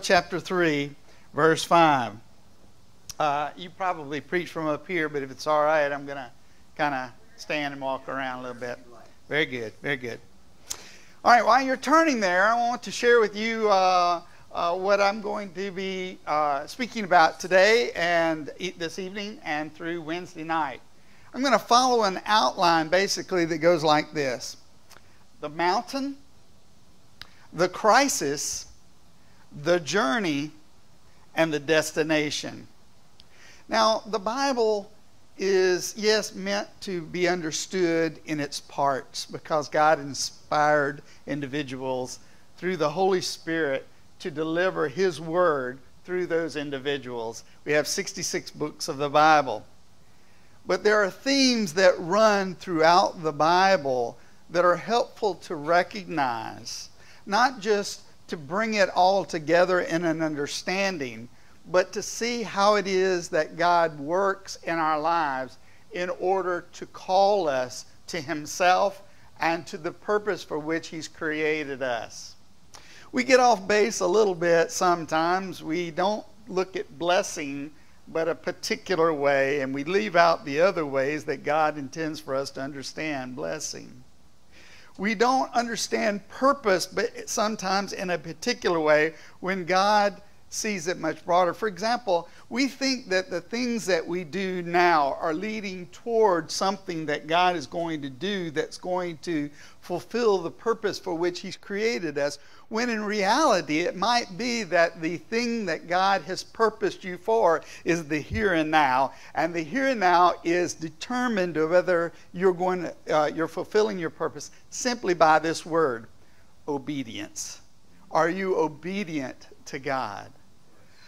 Chapter 3, verse 5. You probably preach from up here, but if it's all right, I'm going to kind of stand and walk around a little bit. Very good, very good. All right, while you're turning there, I want to share with you what I'm going to be speaking about today and this evening and through Wednesday night. I'm going to follow an outline basically that goes like this: the mountain, the crisis, the journey, and the destination. Now, the Bible is, yes, meant to be understood in its parts because God inspired individuals through the Holy Spirit to deliver His Word through those individuals. We have 66 books of the Bible. But there are themes that run throughout the Bible that are helpful to recognize, not just to bring it all together in an understanding, but to see how it is that God works in our lives in order to call us to Himself and to the purpose for which He's created us. We get off base a little bit sometimes. We don't look at blessing but a particular way, and we leave out the other ways that God intends for us to understand blessing. We don't understand purpose, but sometimes in a particular way when God sees it much broader. For example, we think that the things that we do now are leading toward something that God is going to do that's going to fulfill the purpose for which He's created us, when in reality it might be that the thing that God has purposed you for is the here and now, and the here and now is determined whether you're fulfilling your purpose simply by this word, obedience. Are you obedient to God?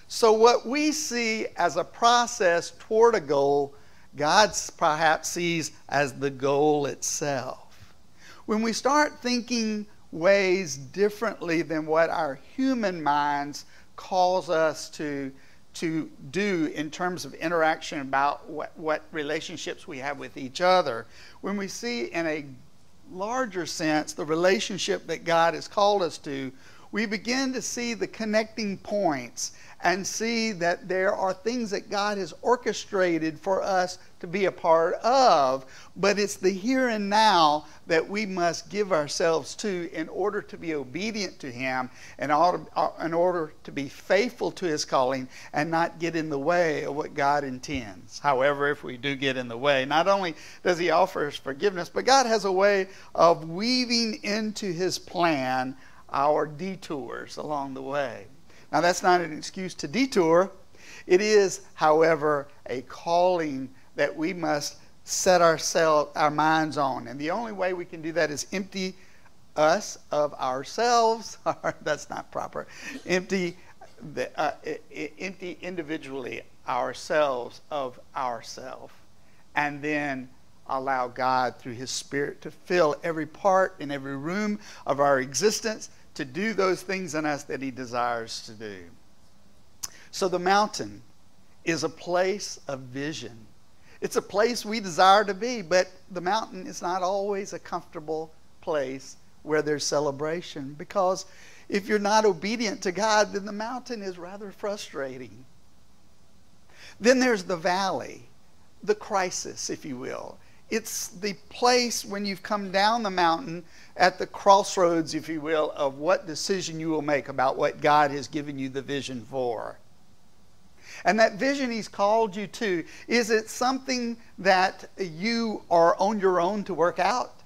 So what we see as a process toward a goal, God perhaps sees as the goal itself. When we start thinking ways differently than what our human minds cause us to do in terms of interaction about what relationships we have with each other, when we see in a larger sense the relationship that God has called us to, we begin to see the connecting points and see that there are things that God has orchestrated for us to be a part of, but it's the here and now that we must give ourselves to in order to be obedient to Him and in order to be faithful to His calling and not get in the way of what God intends. However, if we do get in the way, not only does He offer us forgiveness, but God has a way of weaving into His plan our detours along the way. Now, that's not an excuse to detour. It is, however, a calling that we must set our minds on. And the only way we can do that is empty us of ourselves. That's not proper. Empty individually ourselves of ourself. And then allow God through His Spirit to fill every part and every room of our existence to do those things in us that He desires to do. So the mountain is a place of vision. It's a place we desire to be, but the mountain is not always a comfortable place where there's celebration, because if you're not obedient to God, then the mountain is rather frustrating. Then there's the valley, the crisis, if you will. It's the place when you've come down the mountain at the crossroads, if you will, of what decision you will make about what God has given you the vision for. And that vision He's called you to, is it something that you are on your own to work out?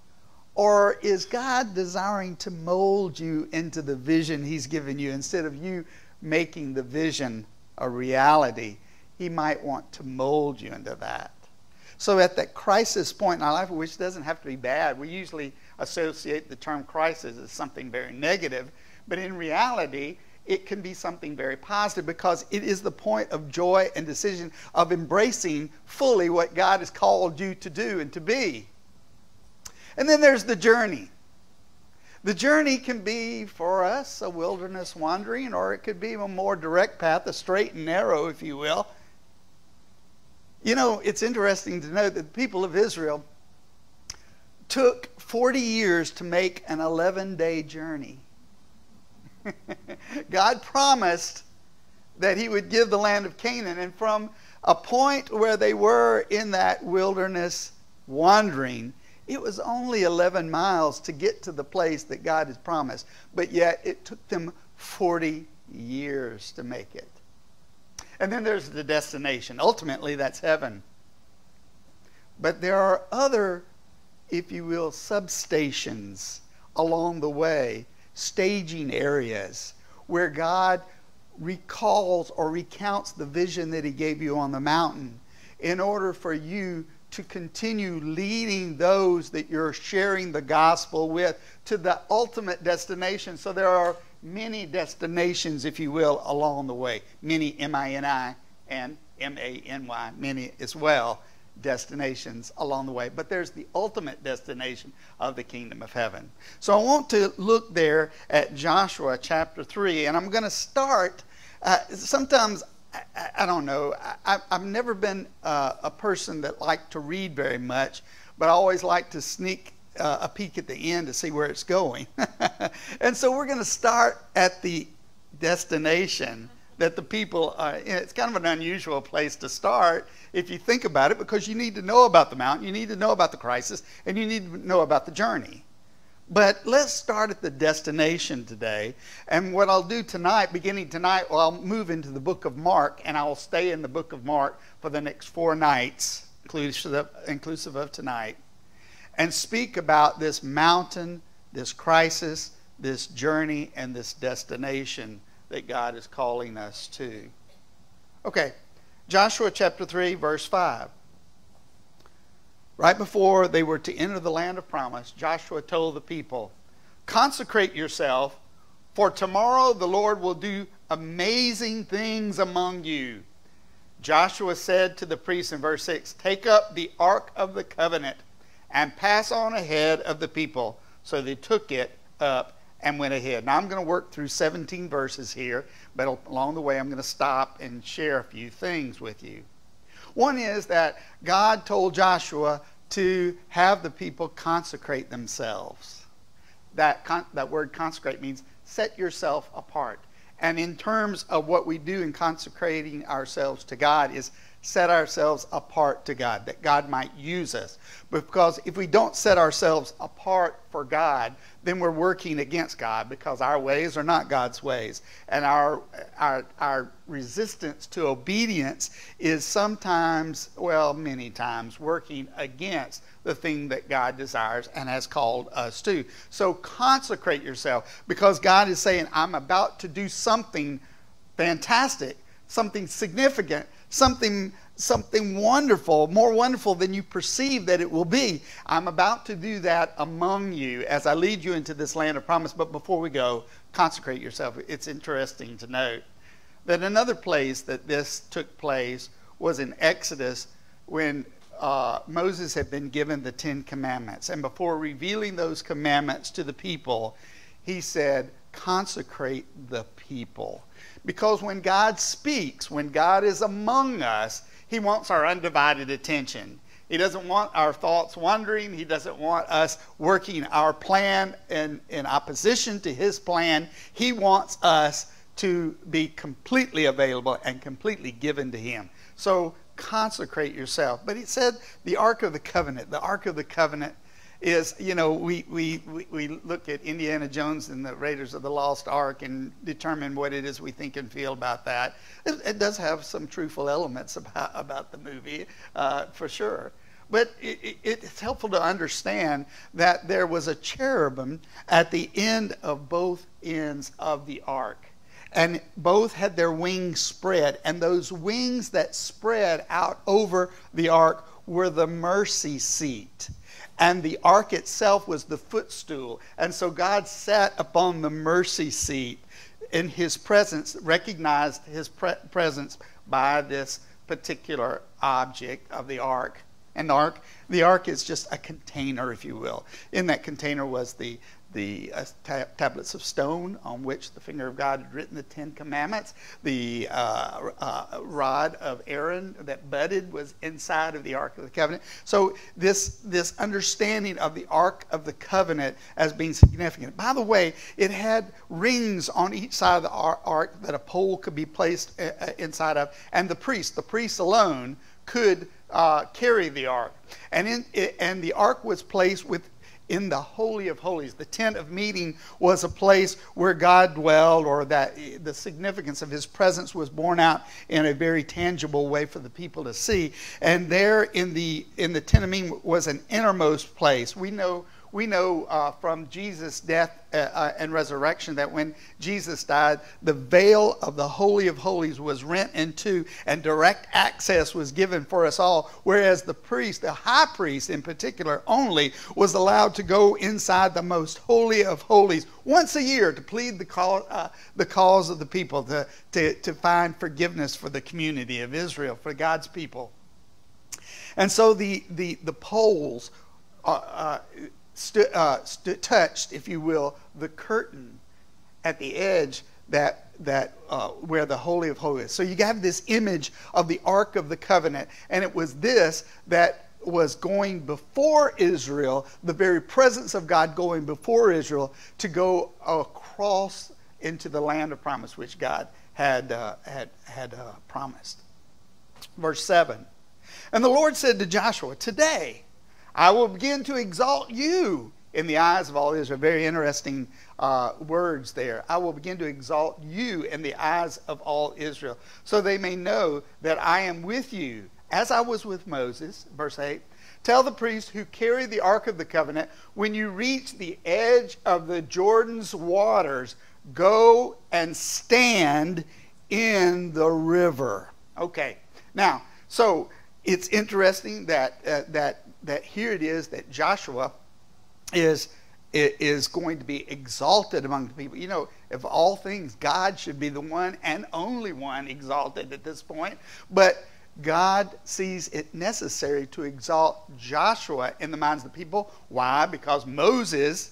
Or is God desiring to mold you into the vision He's given you? Instead of you making the vision a reality, He might want to mold you into that. So at that crisis point in our life, which doesn't have to be bad, we usually associate the term crisis as something very negative, but in reality, it can be something very positive because it is the point of joy and decision of embracing fully what God has called you to do and to be. And then there's the journey. The journey can be for us a wilderness wandering, or it could be a more direct path, a straight and narrow, if you will. You know, it's interesting to note that the people of Israel took 40 years to make an 11-day journey. God promised that he would give the land of Canaan. And from a point where they were in that wilderness wandering, it was only 11 miles to get to the place that God had promised. But yet it took them 40 years to make it. And then there's the destination. Ultimately, that's heaven. But there are other, if you will, substations along the way, staging areas where God recalls or recounts the vision that he gave you on the mountain in order for you to continue leading those that you're sharing the gospel with to the ultimate destination. So there are many destinations, if you will, along the way. Many, M-I-N-I and M-A-N-Y, many as well, destinations along the way. But there's the ultimate destination of the kingdom of heaven. So I want to look there at Joshua chapter 3, and I'm going to start, sometimes, I don't know, I've never been a person that liked to read very much, but I always like to sneak a peek at the end to see where it's going. And so we're going to start at the destination that the people, it's kind of an unusual place to start if you think about it, because you need to know about the mountain, you need to know about the crisis, and you need to know about the journey. But let's start at the destination today. And what I'll do tonight, beginning tonight, well, I'll move into the book of Mark, and I'll stay in the book of Mark for the next 4 nights, inclusive of tonight, and speak about this mountain, this crisis, this journey, and this destination that God is calling us to. Okay, Joshua chapter 3, verse 5. Right before they were to enter the land of promise, Joshua told the people, "Consecrate yourself, for tomorrow the Lord will do amazing things among you." Joshua said to the priests in verse 6, "Take up the ark of the covenant and pass on ahead of the people." So they took it up and went ahead. Now I'm going to work through 17 verses here, but along the way I'm going to stop and share a few things with you. One is that God told Joshua to have the people consecrate themselves. That word consecrate means set yourself apart. And in terms of what we do in consecrating ourselves to God is set ourselves apart to God, that God might use us. Because if we don't set ourselves apart for God, then we're working against God, because our ways are not God's ways. And our resistance to obedience is sometimes, well, many times, working against the thing that God desires and has called us to. So consecrate yourself, because God is saying, I'm about to do something fantastic, something significant, something wonderful, more wonderful than you perceive that it will be. I'm about to do that among you as I lead you into this land of promise. But before we go, consecrate yourself. It's interesting to note that another place that this took place was in Exodus, when Moses had been given the 10 commandments. And before revealing those commandments to the people, he said, consecrate the people. Because when God speaks, when God is among us, he wants our undivided attention. He doesn't want our thoughts wandering. He doesn't want us working our plan in opposition to his plan. He wants us to be completely available and completely given to him. So consecrate yourself. But he said the Ark of the Covenant. The Ark of the Covenant is, you know, we look at Indiana Jones and the Raiders of the Lost Ark and determine what it is we think and feel about that. It does have some truthful elements about the movie, for sure. But it's helpful to understand that there was a cherubim at the end of both ends of the ark. And both had their wings spread. And those wings that spread out over the ark were the mercy seat. And the ark itself was the footstool. And so God sat upon the mercy seat in his presence, recognized his presence by this particular object of the ark. And the ark is just a container, if you will. In that container was the tablets of stone on which the finger of God had written the 10 Commandments. The rod of Aaron that budded was inside of the Ark of the Covenant. So this understanding of the Ark of the Covenant as being significant. By the way, it had rings on each side of the Ark that a pole could be placed inside of, and the priest alone could carry the Ark. And the Ark was placed in the Holy of Holies. The tent of meeting was a place where God dwelled, or that the significance of his presence was borne out in a very tangible way for the people to see. And there in the tent of meeting was an innermost place. We know from Jesus' death and resurrection that when Jesus died, the veil of the Holy of Holies was rent in two, and direct access was given for us all, whereas the priest, the high priest in particular only, was allowed to go inside the most holy of holies once a year to plead the cause of the people, to find forgiveness for the community of Israel, for God's people. And so the poles touched, if you will, the curtain at the edge that where the Holy of Holies. So you have this image of the Ark of the Covenant, and it was this that was going before Israel, the very presence of God going before Israel to go across into the land of promise, which God had promised. Verse 7. And the Lord said to Joshua, "Today I will begin to exalt you in the eyes of all Israel." Very interesting words there. I will begin to exalt you in the eyes of all Israel, so they may know that I am with you, as I was with Moses. Verse 8. Tell the priests who carry the Ark of the Covenant, when you reach the edge of the Jordan's waters, go and stand in the river. Okay. Now, so it's interesting that here it is that Joshua is going to be exalted among the people. You know, of all things, God should be the one and only one exalted at this point. But God sees it necessary to exalt Joshua in the minds of the people. Why? Because Moses,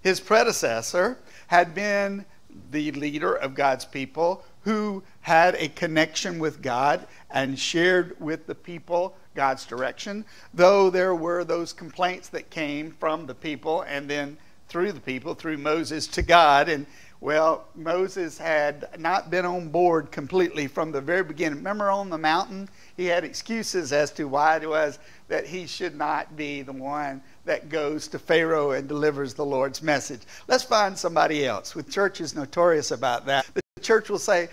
his predecessor, had been the leader of God's people, who had a connection with God and shared with the people God's direction, though there were those complaints that came from the people and then through the people, through Moses to God. And well, Moses had not been on board completely from the very beginning. Remember on the mountain, he had excuses as to why it was that he should not be the one that goes to Pharaoh and delivers the Lord's message. Let's find somebody else. The church is notorious about that. The church will say,